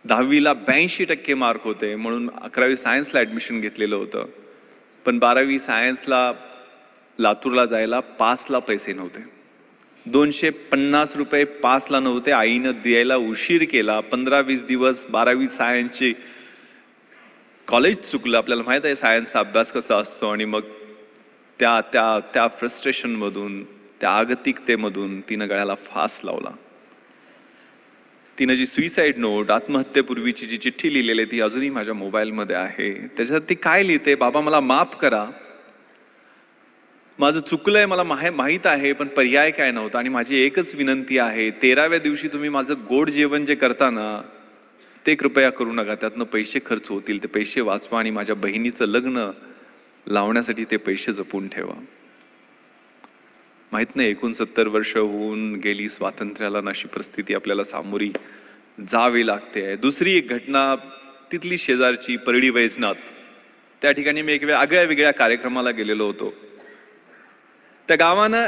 10वीला 82% mark होते म्हणून 11वी सायन्सला admission घेतलेलं होतं. पण 12वी सायन्सला लातूरला जायला पासला पैसे नव्हते. 250 रुपये पासला नव्हते. आईनं द्यायला उशीर केला. 15-20 दिवस 12वी सायन्सची कॉलेज चुकलं. आपल्याला माहीत आहे सायन्सचा अभ्यास कसा असतो. आणि मग त्या त्या त्या फ्रस्ट्रेशनमधून, त्या आगतिकतेमधून तिनं गळ्याला फास लावला. तिनं जी सुइसाईड नोट, आत्महत्येपूर्वीची जी चिठ्ठी लिहिलेली ती अजूनही माझ्या मोबाईलमध्ये आहे. त्याच्यात ती काय लिहिते, बाबा मला माफ करा, माझं चुकलंय, मला माहीत आहे, पण पर्याय काय नव्हता. आणि माझी एकच विनंती आहे, 13व्या दिवशी तुम्ही माझं गोड जेवण जे करता ना ते कृपया करू नका. त्यातनं पैसे खर्च होतील, ते पैसे वाचवा आणि माझ्या बहिणीचं लग्न लावण्यासाठी ते पैसे जपून ठेवा. माहित नाही 69 वर्ष होऊन गेली स्वातंत्र्याला, अशी परिस्थिती आपल्याला सामोरी जावी लागते. दुसरी एक घटना तिथली शेजारची परळी वैजनाथ. त्या ठिकाणी मी एक वेगळ्या कार्यक्रमाला गेलेलो होतो. त्या गावानं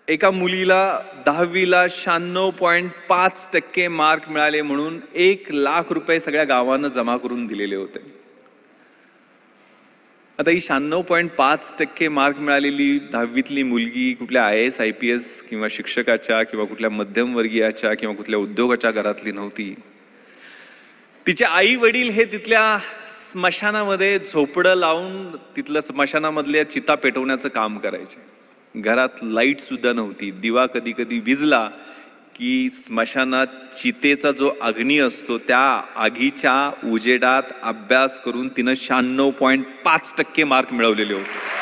एका मुलीला 10वीला 96.5% मार्क मिळाले म्हणून 1 लाख रुपये सगळ्या गावानं जमा करून दिलेले होते. आता ही 96.5% मार्क मिळालेली 10वीतली मुलगी कुठल्या IAS IPS किंवा शिक्षकाच्या किंवा कुठल्या मध्यमवर्गीयाच्या किंवा कुठल्या उद्योगाच्या घरातली नव्हती. तिचे आई वडील हे तिथल्या स्मशानामध्ये झोपडं लावून तिथलं स्मशानामधल्या चिता पेटवण्याचं काम करायचे. घरात लाईट सुद्धा नव्हती. दिवा कधी कधी विझला की स्मशानात चितेचा जो अग्नी असतो त्या आगीच्या उजेडात अभ्यास करून तिनं 96.5% मार्क मिळवलेले होते.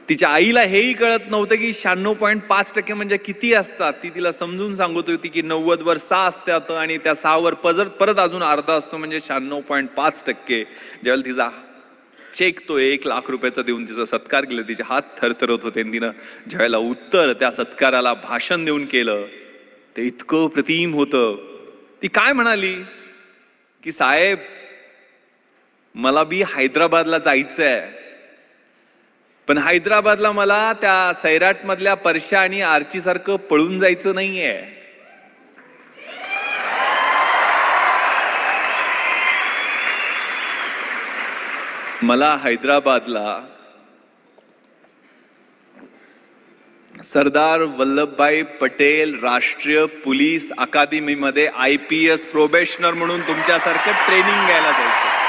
तिच्या आईला हेही कळत नव्हतं की 96.5% म्हणजे किती असतात. ती तिला समजून सांगत होती की 90 वर 6 असतात आणि त्या 6 वर परत अजून अर्धा असतो म्हणजे 96.5%. ज्यावेळेला तिचा चेक तो 1 लाख रुपयाचा देऊन तिचा सत्कार केला, तिचे हात थरथरत होते. तिनं ज्यावेळेला उत्तर त्या सत्काराला भाषण देऊन केलं ते इतकं प्रतिम होतं. ती काय म्हणाली की साहेब मला बी हैदराबादला जायचंय, पण हैदराबादला मला त्या सैराट मधल्या परशा आणि आर्ची सारखं पळून जायचं नाहीये. मला हैदराबादला सरदार वल्लभभाई पटेल राष्ट्रीय पोलीस अकादमीमध्ये IPS प्रोबेशनर म्हणून तुमच्यासारखं ट्रेनिंग घ्यायला जायचं.